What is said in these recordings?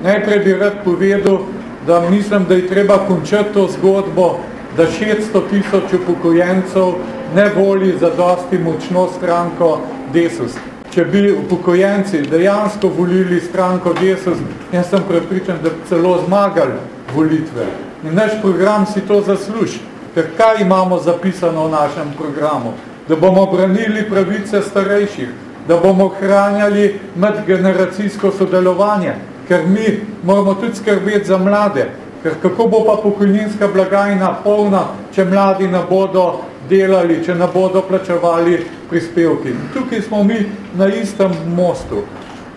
Najprej bi rad povedal, da mislim, da je treba končati to zgodbo, da 600 000 upokojencev ne voli za dosti močno stranko Desus. Če bi upokojenci dejansko volili stranko Desus, jaz sem prepričan, da bi celo zmagali volitve. In naš program si to zasluži. Ker kaj imamo zapisano v našem programu? Da bomo branili pravice starejših, da bomo ohranjali medgeneracijsko sodelovanje, ker mi moramo tudi skrbeti za mlade, ker kako bo pa pokojninska blagajna polna, če mladi ne bodo delali, če ne bodo plačevali prispevki. Tukaj smo mi na istem mostu.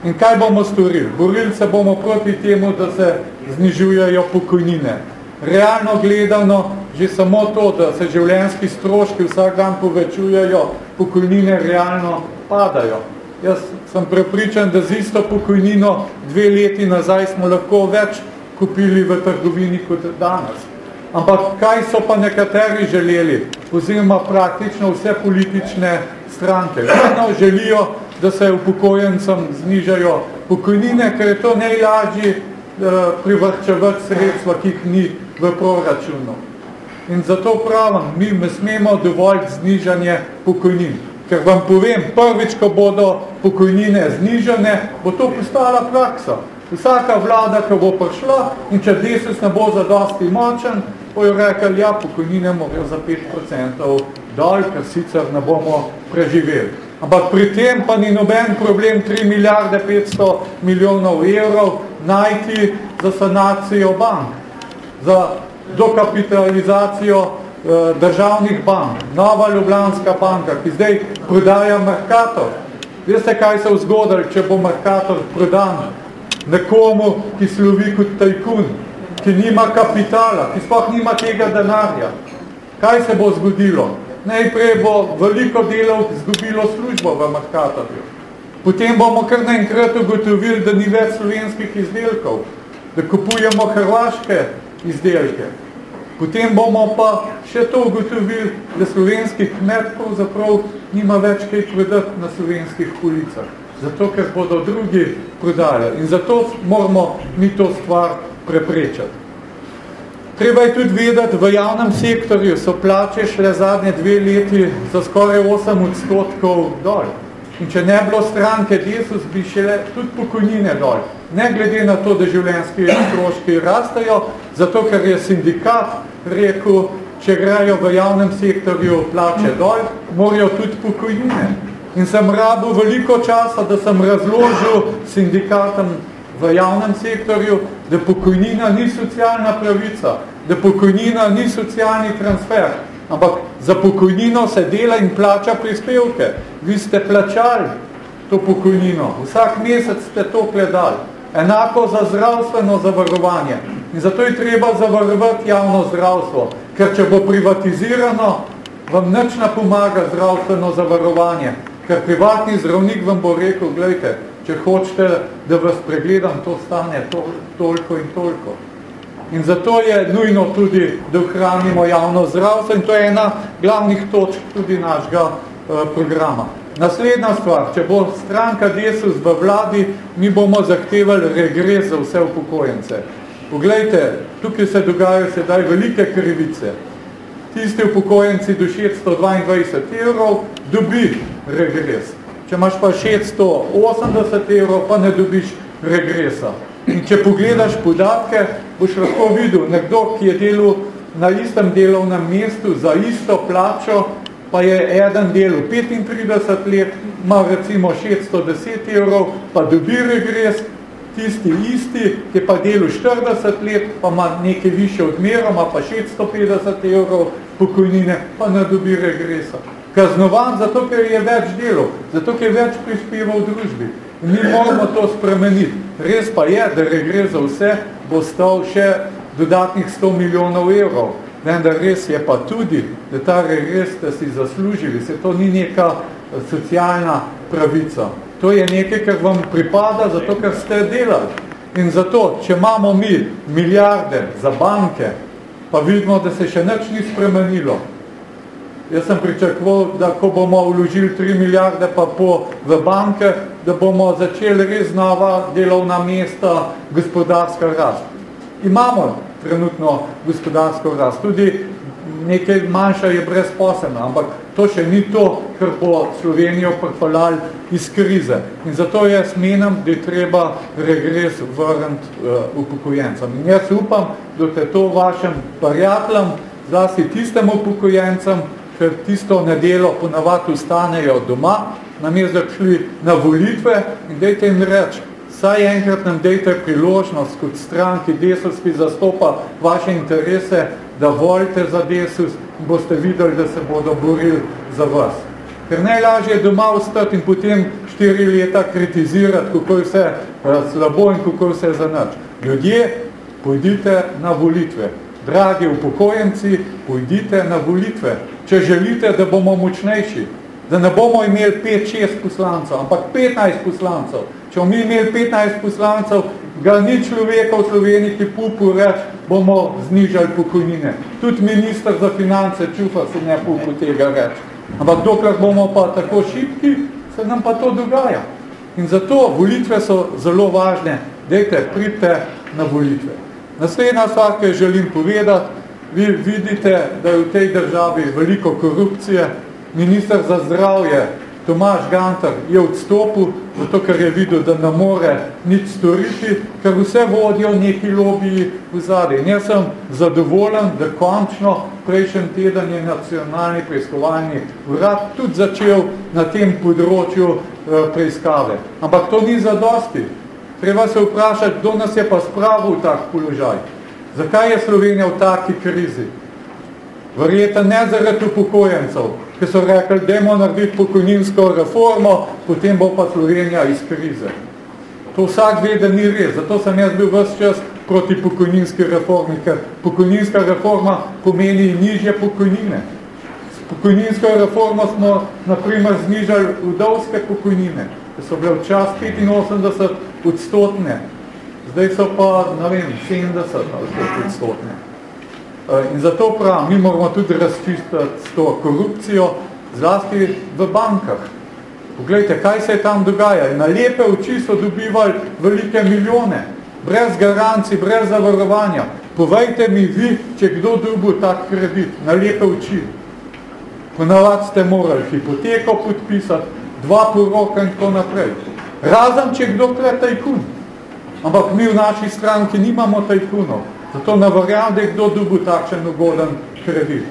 In kaj bomo storili? Borili se bomo proti temu, da se znižujejo pokojnine. Realno gledano, že samo to, da se življenjski stroški vsak dan povečujejo, pokojnine realno padajo. Jaz sem prepričan, da z isto pokojnino 2 leti nazaj smo lahko več kupili v trgovini kot danes. Ampak kaj so pa nekateri želeli, oziroma praktično vse politične stranke? Vedno želijo, da se upokojencem znižajo pokojnine, ker je to najlažje privrčevati sredstva, ki jih ni v proračunu. In zato pravim, mi ne smemo dovoliti znižanje pokojnin. Ker vam povem, prvič, ko bodo pokojnine znižane, bo to postala praksa. Vsaka vlada, ko bo prišla in če Desus ne bo zadosti močen, bojo rekli, ja, pokojnine morajo za 5% dol, ker sicer ne bomo preživeli. Ampak pri tem pa ni noben problem 3 milijarde 500 milijonov evrov najti za sanacijo bank, za dokapitalizacijo državnih bank. Nova Ljubljanska banka, ki zdaj prodaja Mercator. Veste, kaj se je zgodilo, če bo Mercator prodan nekomu, ki slovi kot tajkun, ki nima kapitala, ki sploh nima tega denarja? Kaj se bo zgodilo? Najprej bo veliko delov izgubilo službo v Mercatorju. Potem bomo kar naenkrat ugotovili, da ni več slovenskih izdelkov, da kupujemo hrvaške izdelke. Potem bomo pa še to ugotovili, da slovenski kmet pravzaprav nima več kaj prodati na slovenskih policah. Zato, ker bodo drugi prodali. In zato moramo mi to stvar preprečati. Treba je tudi vedeti, v javnem sektorju so plače šle zadnje 2 leti za skoraj 8% dol. In če ne bilo stranke Desus, bi šele tudi pokojnine dol. Ne glede na to, da življenjski stroški rastejo, zato ker je sindikat rekel, če grejo v javnem sektorju plače dol, morajo tudi pokojnine. In sem rabil veliko časa, da sem razložil sindikatom v javnem sektorju, da pokojnina ni socialna pravica, da pokojnina ni socialni transfer, ampak za pokojnino se dela in plača prispevke. Vi ste plačali to pokojnino, vsak mesec ste to gledali. Enako za zdravstveno zavarovanje. In zato je treba zavarovati javno zdravstvo, ker če bo privatizirano, vam nič ne pomaga zdravstveno zavarovanje. Ker privatni zdravnik vam bo rekel, gledajte, če hočete, da vas pregledam, to stane toliko in toliko. In zato je nujno tudi, da ohranimo javno zdravstvo in to je ena glavnih točk tudi našega programa. Naslednja stvar, če bo stranka Desus v vladi, mi bomo zahtevali regres za vse upokojence. Poglejte, tukaj se dogajajo sedaj velike krivice. Tisti upokojenci do 622 evrov dobi regres. Če imaš pa 680 evrov, pa ne dobiš regresa. In če pogledaš podatke, boš lahko videl, nekdo, ki je delal na istem delovnem mestu za isto plačo, pa je eden delal 35 let, ima recimo 610 evrov, pa dobi regres, tisti isti, ki je pa delal 40 let, pa ima nekaj više odmero, ima pa 650 evrov pokojnine, pa ne dobi regresa. Kaznovan zato, ker je več delov, zato, ker je več prispeval v družbi. In mi moramo to spremeniti. Res pa je, da regres za vse bo stal še dodatnih 100 milijonov evrov. Vendar res je pa tudi, da ta regres ste si zaslužili, se to ni neka socialna pravica. To je nekaj, kar vam pripada, zato, ker ste delali. In zato, če imamo mi milijarde za banke, pa vidimo, da se še nič ni spremenilo. Jaz sem pričakoval, da ko bomo vložili 3 milijarde pa po v banke, da bomo začeli res nova delovna mesta, gospodarska rast. Imamo trenutno gospodarsko rast, tudi nekaj manjša je brezposelna, ampak to še ni to, kar bo Slovenijo pripeljali iz krize. In zato jaz menim, da je treba regres vrniti upokojencem. In jaz upam, da te to vašem prijateljem, zlasti tistem upokojencem, ker tisto nedeljo ponavadi ostanejo doma, namesto da šli na volitve in dajte jim reči, saj enkrat nam dajte priložnost kot stranki Desus, ki zastopa vaše interese, da volite za Desus in boste videli, da se bodo borili za vas. Ker najlažje je doma ostati in potem 4 leta kritizirati, kako je vse slabo in kako je vse za nič. Ljudje, pojdite na volitve. Dragi upokojenci, pojdite na volitve. Če želite, da bomo močnejši, da ne bomo imeli 5-6 poslancev, ampak 15 poslancev. Če bomo imeli 15 poslancev, ga ni človeka v Sloveniji, ki pupu reči, bomo znižali pokojnine. Tudi minister za finance Čufa se ne pupu tega reči. Ampak dokler bomo pa tako šibki, se nam pa to dogaja. In zato volitve so zelo važne. Dajte, pridite na volitve. Naslednja stvar, ki želim povedati, vi vidite, da je v tej državi veliko korupcije. Minister za zdravje Tomaž Gantar je odstopil, zato ker je videl, da ne more nič storiti, ker vse vodijo neki lobiji v zadnji. In jaz sem zadovoljen, da končno prejšnji teden je nacionalni preiskovalni urad tudi začel na tem področju preiskave. Ampak to ni zadosti. Treba se vprašati, kdo nas je pa spravil v tak položaj. Zakaj je Slovenija v taki krizi? Verjetno ne zaradi upokojencev, ki so rekli, dajmo narediti pokojninsko reformo, potem bo pa Slovenija iz krize. To vsak ve, da ni res. Zato sem jaz bil ves čas proti pokojninski reformi, ker pokojninska reforma pomeni nižje pokojnine. S pokojninsko reformo smo, naprimer, znižali vdovske pokojnine, ki so bile včas 85%, zdaj so pa, ne vem, 70%. In zato pravim, mi moramo tudi razčistiti s to korupcijo, zlasti v bankah. Poglejte, kaj se je tam dogaja. Na lepe oči so dobivali velike milijone, brez garancij, brez zavarovanja. Povejte mi vi, če kdo dobil tak kredit, na lepe oči. Ponavadi ste morali hipoteko podpisati, 2 poroka in tako naprej. Razen, če kdo kle tajkun. Ampak mi v naši stranki nimamo tajkunov. Zato ne verjamem, da je kdo dobil takšen ugoden kredit.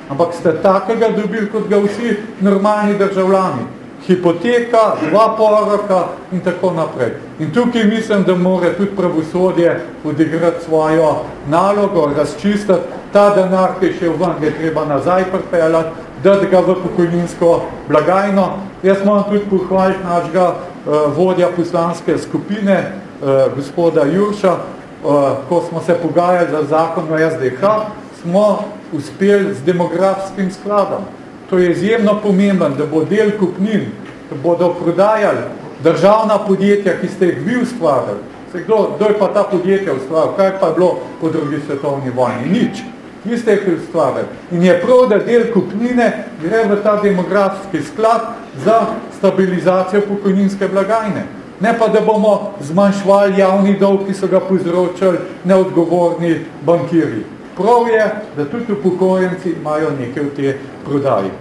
Ampak ste takega dobili, kot ga vsi normalni državljani. Hipoteka, 2 poroka in tako naprej. In tukaj mislim, da mora tudi pravosodje odigrati svojo nalogo, razčistiti ta denar, ki je šel ven, ga je treba nazaj pripeljati, dati ga v pokojninsko blagajno. Jaz moram tudi pohvaliti našega vodja poslanske skupine, gospoda Jurša, ko smo se pogajali za zakon o SDH, smo uspeli z demografskim skladom. To je izjemno pomemben, da bo del kupnin, da bodo prodajali državna podjetja, ki ste jih vi ustvarjali. Kdo je pa ta podjetja ustvarjal? Kaj pa je bilo po drugi svetovni vojni? Nič. Vi ste jih ustvarjali. In je prav, da del kupnine gre v ta demografski sklad za stabilizacijo pokojninske blagajne. Ne pa, da bomo zmanjšvali javni dolg, ki so ga povzročali neodgovorni bankirji. Prav je, da tudi upokojenci imajo nekaj v te prodaji.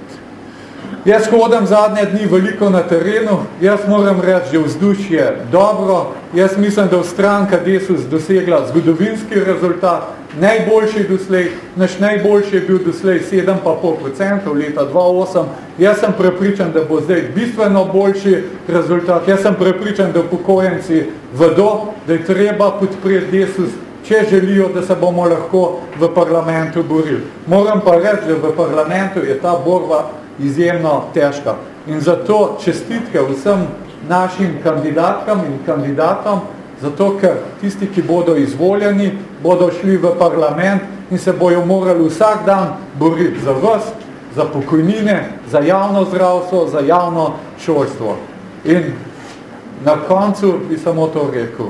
Jaz hodim zadnje dni veliko na terenu, jaz moram reči, da vzdušje dobro, jaz mislim, da je stranka Desus dosegla zgodovinski rezultat, najboljši doslej, naš najboljši je bil doslej 7,5% leta 2008, jaz sem prepričan, da bo zdaj bistveno boljši rezultat, jaz sem prepričan, da upokojenci vedo, da je treba podpreti Desus, če želijo, da se bomo lahko v parlamentu borili. Moram pa reči, da v parlamentu je ta borba izjemno težka. In zato čestitke vsem našim kandidatkam in kandidatom, zato ker tisti, ki bodo izvoljeni, bodo šli v parlament in se bojo morali vsak dan boriti za vas, za pokojnine, za javno zdravstvo, za javno šolstvo. In na koncu bi samo to rekel.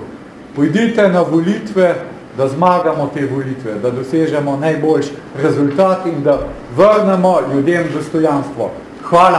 Pojdite na volitve, da zmagamo te volitve, da dosežemo najboljši rezultat in da vrnemo ljudem dostojanstvo. Hvala!